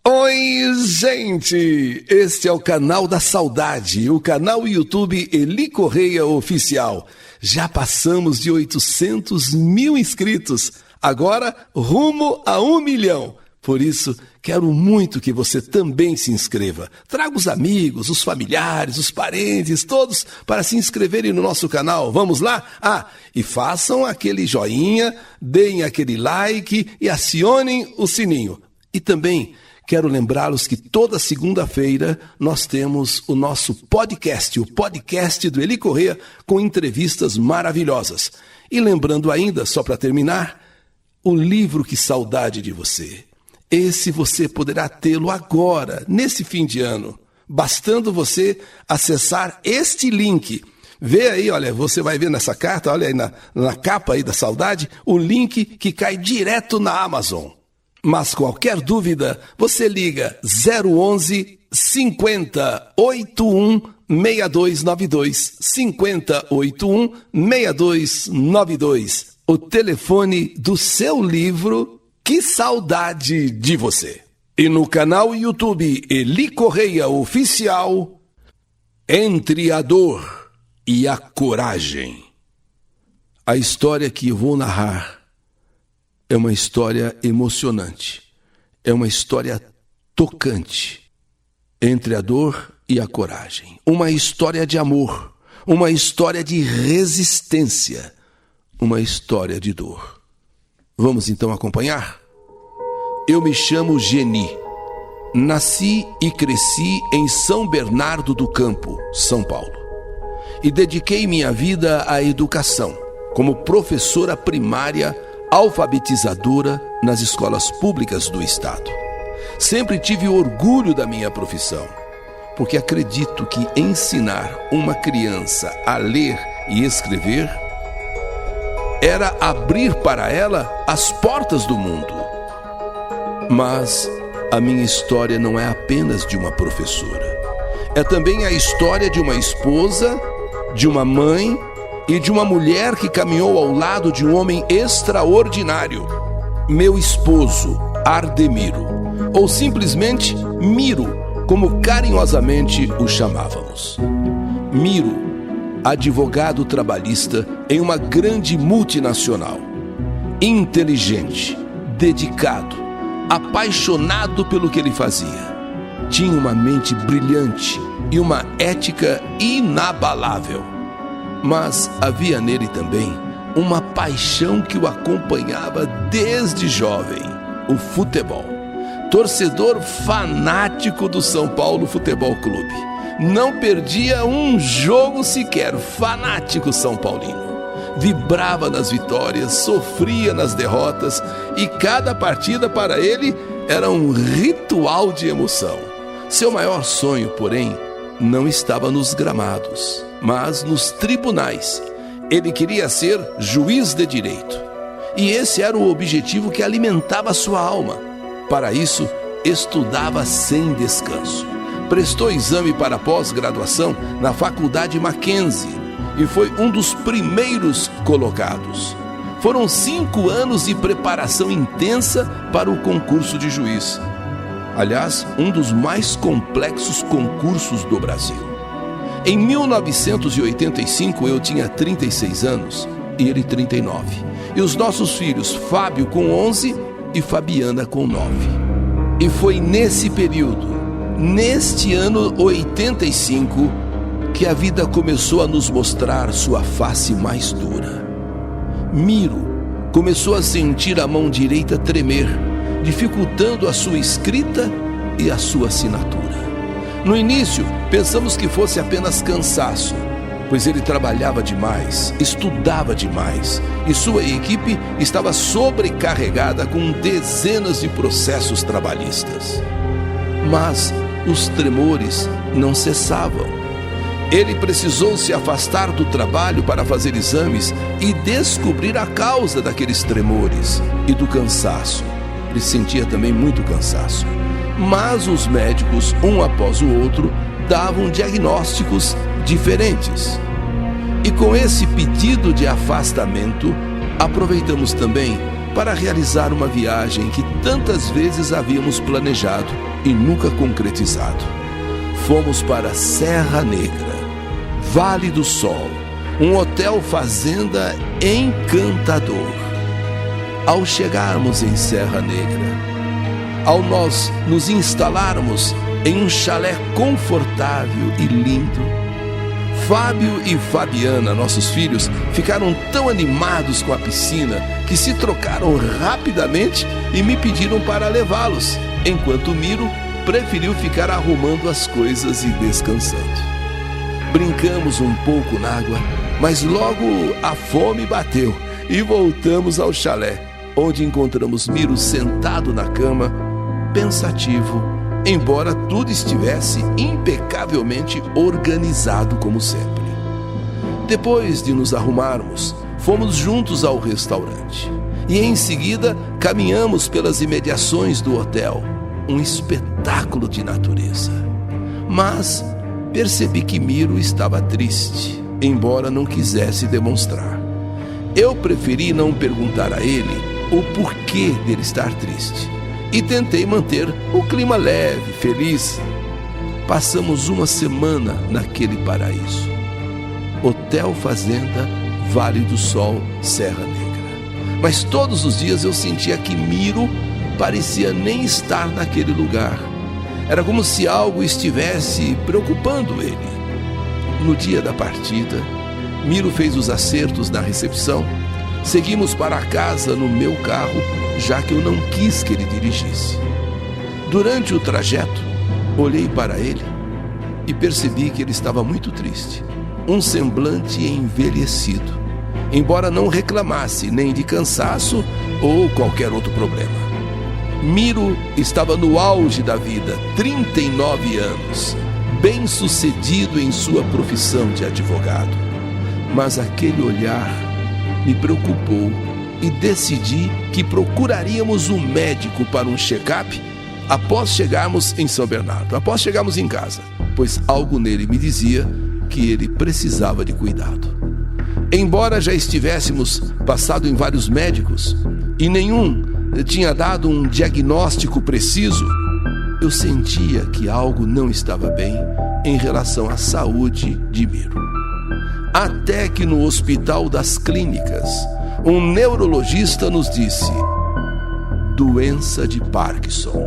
Oi, gente! Este é o canal da saudade, o canal YouTube Eli Correia Oficial. Já passamos de 800 mil inscritos, agora rumo a 1 milhão. Por isso, quero muito que você também se inscreva. Traga os amigos, os familiares, os parentes, todos para se inscreverem no nosso canal. Vamos lá? E façam aquele joinha, deem aquele like e acionem o sininho. E também quero lembrá-los que toda segunda-feira nós temos o nosso podcast, o podcast do Eli Correia, com entrevistas maravilhosas. E lembrando ainda, só para terminar, o livro Que Saudade de Você. Esse você poderá tê-lo agora, nesse fim de ano, bastando você acessar este link. Vê aí, olha, você vai ver nessa carta, olha aí na capa aí da saudade, o link que cai direto na Amazon. Mas qualquer dúvida, você liga 011 50 81 6292, 50 81 6292, o telefone do seu livro Que Saudade de Você. E no canal YouTube Eli Correia Oficial, Entre a Dor e a Coragem. A história que eu vou narrar é uma história emocionante, é uma história tocante, entre a dor e a coragem. Uma história de amor, uma história de resistência, uma história de dor. Vamos então acompanhar? Eu me chamo Geni. Nasci e cresci em São Bernardo do Campo, São Paulo. E dediquei minha vida à educação, como professora primária alfabetizadora nas escolas públicas do estado. Sempre tive orgulho da minha profissão, porque acredito que ensinar uma criança a ler e escrever era abrir para ela as portas do mundo. Mas a minha história não é apenas de uma professora. É também a história de uma esposa, de uma mãe e de uma mulher que caminhou ao lado de um homem extraordinário, meu esposo, Ardemiro, ou simplesmente Miro, como carinhosamente o chamávamos. Miro, advogado trabalhista em uma grande multinacional, inteligente, dedicado, apaixonado pelo que ele fazia. Tinha uma mente brilhante e uma ética inabalável. Mas havia nele também uma paixão que o acompanhava desde jovem: o futebol. Torcedor fanático do São Paulo Futebol Clube. Não perdia um jogo sequer, fanático São Paulino. Vibrava nas vitórias, sofria nas derrotas, e cada partida para ele era um ritual de emoção. Seu maior sonho, porém, não estava nos gramados, mas nos tribunais. Ele queria ser juiz de direito. E esse era o objetivo que alimentava a sua alma. Para isso, estudava sem descanso. Prestou exame para pós-graduação na Faculdade Mackenzie e foi um dos primeiros colocados. Foram 5 anos de preparação intensa para o concurso de juiz. Aliás, um dos mais complexos concursos do Brasil. Em 1985 eu tinha 36 anos e ele 39. E os nossos filhos, Fábio com 11 e Fabiana com 9. E foi nesse período, neste ano 85, que a vida começou a nos mostrar sua face mais dura. Miro começou a sentir a mão direita tremer, dificultando a sua escrita e a sua assinatura. No início, pensamos que fosse apenas cansaço, pois ele trabalhava demais, estudava demais e sua equipe estava sobrecarregada com dezenas de processos trabalhistas. Mas os tremores não cessavam. Ele precisou se afastar do trabalho para fazer exames e descobrir a causa daqueles tremores e do cansaço. Ele sentia também muito cansaço. Mas os médicos, um após o outro, davam diagnósticos diferentes. E com esse pedido de afastamento, aproveitamos também para realizar uma viagem que tantas vezes havíamos planejado e nunca concretizado. Fomos para Serra Negra, Vale do Sol, um hotel fazenda encantador. Ao chegarmos em Serra Negra, ao nós nos instalarmos em um chalé confortável e lindo, Fábio e Fabiana, nossos filhos, ficaram tão animados com a piscina que se trocaram rapidamente e me pediram para levá-los, enquanto Miro preferiu ficar arrumando as coisas e descansando. Brincamos um pouco na água, mas logo a fome bateu e voltamos ao chalé, onde encontramos Miro sentado na cama, pensativo, embora tudo estivesse impecavelmente organizado como sempre. Depois de nos arrumarmos, fomos juntos ao restaurante e em seguida caminhamos pelas imediações do hotel, um espetáculo de natureza. Mas percebi que Miro estava triste, embora não quisesse demonstrar. Eu preferi não perguntar a ele o porquê dele estar triste e tentei manter o clima leve, feliz. Passamos uma semana naquele paraíso. Hotel Fazenda, Vale do Sol, Serra Negra. Mas todos os dias eu sentia que Miro parecia nem estar naquele lugar. Era como se algo estivesse preocupando ele. No dia da partida, Miro fez os acertos na recepção. Seguimos para casa no meu carro, já que eu não quis que ele dirigisse. Durante o trajeto, olhei para ele e percebi que ele estava muito triste, um semblante envelhecido, embora não reclamasse nem de cansaço ou qualquer outro problema. Miro estava no auge da vida, 39 anos, bem-sucedido em sua profissão de advogado. Mas aquele olhar me preocupou e decidi que procuraríamos um médico para um check-up após chegarmos em São Bernardo, após chegarmos em casa, pois algo nele me dizia que ele precisava de cuidado. Embora já estivéssemos passado em vários médicos e nenhum tinha dado um diagnóstico preciso, eu sentia que algo não estava bem em relação à saúde de Miro. Até que no Hospital das Clínicas, um neurologista nos disse: doença de Parkinson.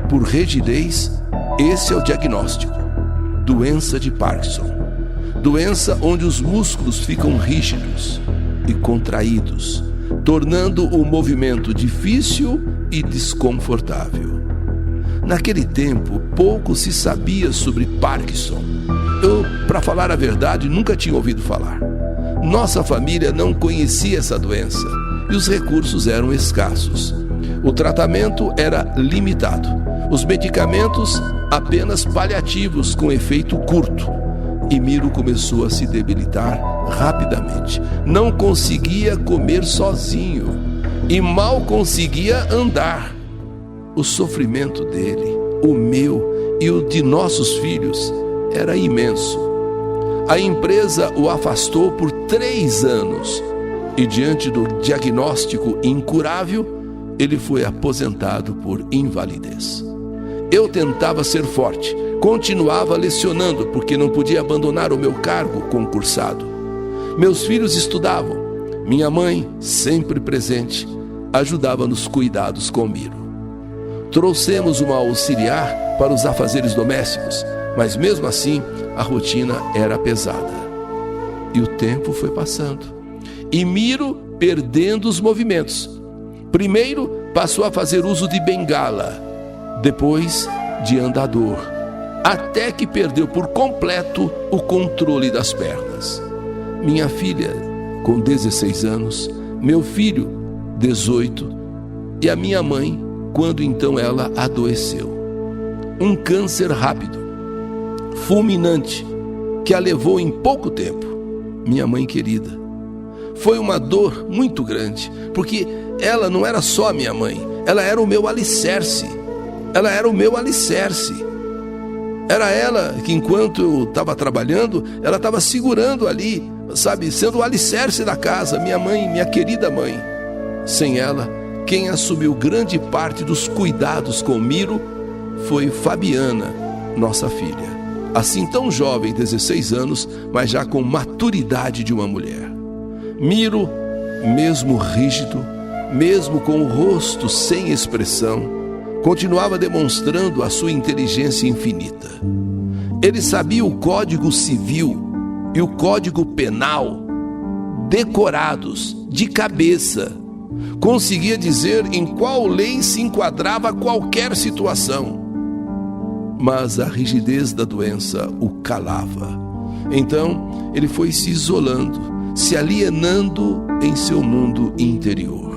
Por rigidez, esse é o diagnóstico. Doença de Parkinson. Doença onde os músculos ficam rígidos e contraídos, tornando o movimento difícil e desconfortável. Naquele tempo, pouco se sabia sobre Parkinson. Eu, para falar a verdade, nunca tinha ouvido falar. Nossa família não conhecia essa doença e os recursos eram escassos. O tratamento era limitado. Os medicamentos apenas paliativos com efeito curto. E Miro começou a se debilitar rapidamente. Não conseguia comer sozinho e mal conseguia andar. O sofrimento dele, o meu e o de nossos filhos era imenso. A empresa o afastou por 3 anos e, diante do diagnóstico incurável, ele foi aposentado por invalidez. Eu tentava ser forte, continuava lecionando porque não podia abandonar o meu cargo concursado. Meus filhos estudavam, minha mãe, sempre presente, ajudava nos cuidados com Miro. Trouxemos uma auxiliar para os afazeres domésticos, mas mesmo assim a rotina era pesada. E o tempo foi passando e Miro perdendo os movimentos. Primeiro passou a fazer uso de bengala, depois de andador, até que perdeu por completo o controle das pernas. Minha filha, com 16 anos, meu filho, 18, e a minha mãe, quando então ela adoeceu. Um câncer rápido, fulminante, que a levou em pouco tempo. Minha mãe querida. Foi uma dor muito grande, porque ela não era só minha mãe, ela era o meu alicerce. Ela era o meu alicerce. Era ela que, enquanto eu estava trabalhando, ela estava segurando ali, sabe, sendo o alicerce da casa, minha mãe, minha querida mãe. Sem ela, quem assumiu grande parte dos cuidados com Miro foi Fabiana, nossa filha. Assim tão jovem, 16 anos, mas já com maturidade de uma mulher. Miro, mesmo rígido, mesmo com o rosto sem expressão, continuava demonstrando a sua inteligência infinita. Ele sabia o Código Civil e o Código Penal decorados, de cabeça. Conseguia dizer em qual lei se enquadrava qualquer situação. Mas a rigidez da doença o calava. Então, ele foi se isolando, se alienando em seu mundo interior.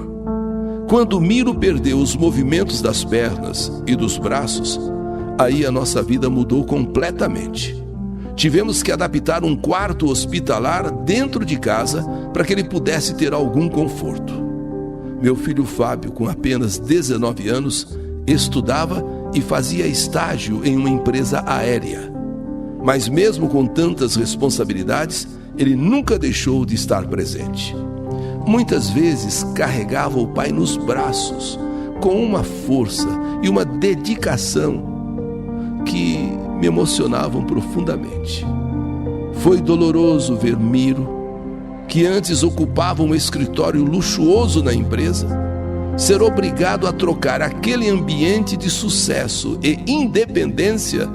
Quando Miro perdeu os movimentos das pernas e dos braços, aí a nossa vida mudou completamente. Tivemos que adaptar um quarto hospitalar dentro de casa para que ele pudesse ter algum conforto. Meu filho Fábio, com apenas 19 anos, estudava e fazia estágio em uma empresa aérea. Mas mesmo com tantas responsabilidades, ele nunca deixou de estar presente. Muitas vezes carregava o pai nos braços, com uma força e uma dedicação que me emocionavam profundamente. Foi doloroso ver Miro, que antes ocupava um escritório luxuoso na empresa, ser obrigado a trocar aquele ambiente de sucesso e independência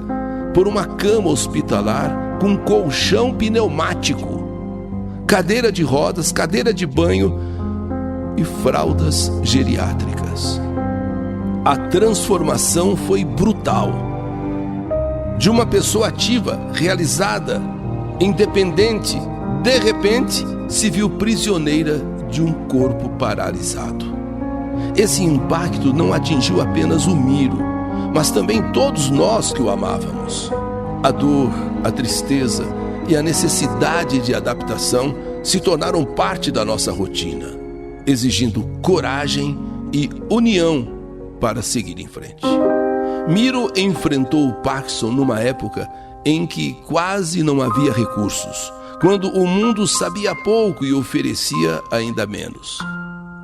por uma cama hospitalar com colchão pneumático, cadeira de rodas, cadeira de banho e fraldas geriátricas. A transformação foi brutal. De uma pessoa ativa, realizada, independente, de repente se viu prisioneira de um corpo paralisado. Esse impacto não atingiu apenas o Miro, mas também todos nós que o amávamos. A dor, a tristeza e a necessidade de adaptação se tornaram parte da nossa rotina, exigindo coragem e união para seguir em frente. Miro enfrentou o Parkinson numa época em que quase não havia recursos, quando o mundo sabia pouco e oferecia ainda menos.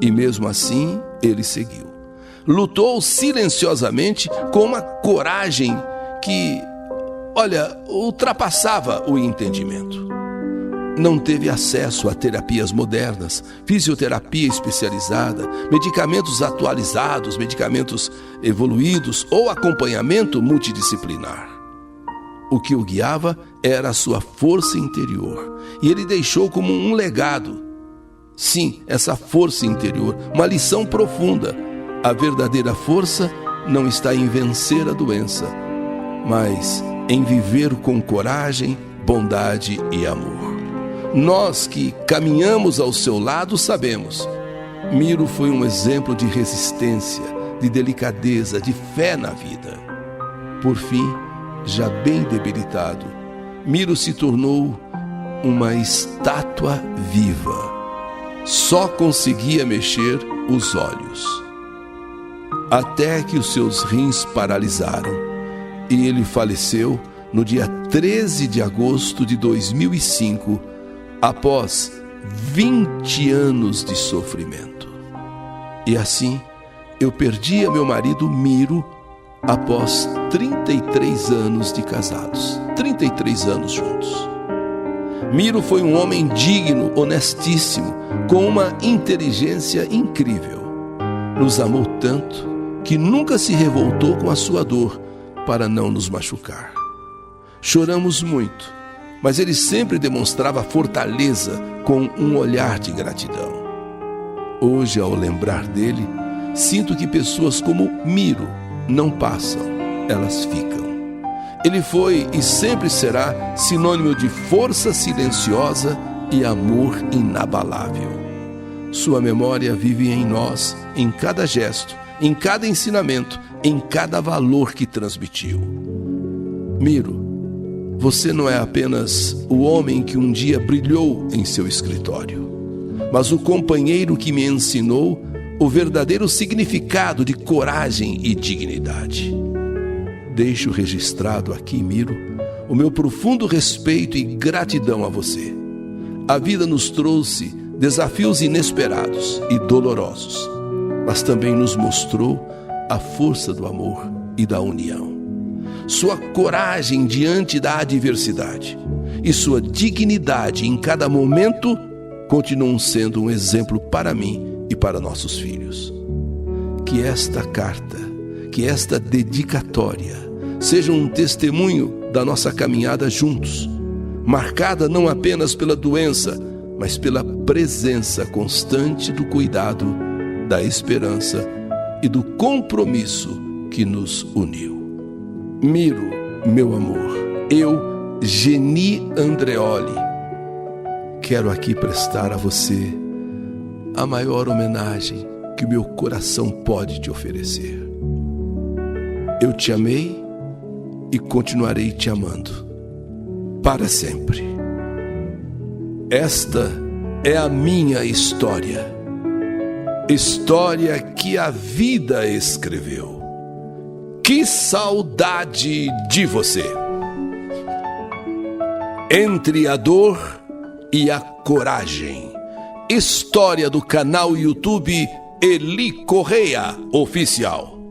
E mesmo assim, ele seguiu. Lutou silenciosamente com uma coragem que, ultrapassava o entendimento. Não teve acesso a terapias modernas, fisioterapia especializada, medicamentos atualizados, medicamentos evoluídos ou acompanhamento multidisciplinar. O que o guiava era a sua força interior, e ele deixou como um legado. Sim, essa força interior, uma lição profunda. A verdadeira força não está em vencer a doença, mas em viver com coragem, bondade e amor. Nós que caminhamos ao seu lado sabemos. Miro foi um exemplo de resistência, de delicadeza, de fé na vida. Por fim, já bem debilitado, Miro se tornou uma estátua viva. Só conseguia mexer os olhos. Até que os seus rins paralisaram e ele faleceu no dia 13 de agosto de 2005, após 20 anos de sofrimento. E assim, eu perdi meu marido Miro após 33 anos de casados, 33 anos juntos. Miro foi um homem digno, honestíssimo, com uma inteligência incrível. Nos amou tanto que nunca se revoltou com a sua dor para não nos machucar. Choramos muito, mas ele sempre demonstrava fortaleza com um olhar de gratidão. Hoje, ao lembrar dele, sinto que pessoas como Miro não passam, elas ficam. Ele foi e sempre será sinônimo de força silenciosa e amor inabalável. Sua memória vive em nós, em cada gesto, em cada ensinamento, em cada valor que transmitiu. Miro, você não é apenas o homem que um dia brilhou em seu escritório, mas o companheiro que me ensinou o verdadeiro significado de coragem e dignidade. Deixo registrado aqui, Miro, o meu profundo respeito e gratidão a você. A vida nos trouxe desafios inesperados e dolorosos, mas também nos mostrou a força do amor e da união, sua coragem diante da adversidade e sua dignidade em cada momento continuam sendo um exemplo para mim e para nossos filhos. Que esta carta, que esta dedicatória seja um testemunho da nossa caminhada juntos, marcada não apenas pela doença, mas pela presença constante do cuidado, da esperança e do compromisso que nos uniu. Miro, meu amor, eu, Geni Andreoli, quero aqui prestar a você a maior homenagem que o meu coração pode te oferecer. Eu te amei e continuarei te amando para sempre. Esta é a minha história, história que a vida escreveu. Que saudade de você! Entre a dor e a coragem. História do canal YouTube Eli Correia Oficial.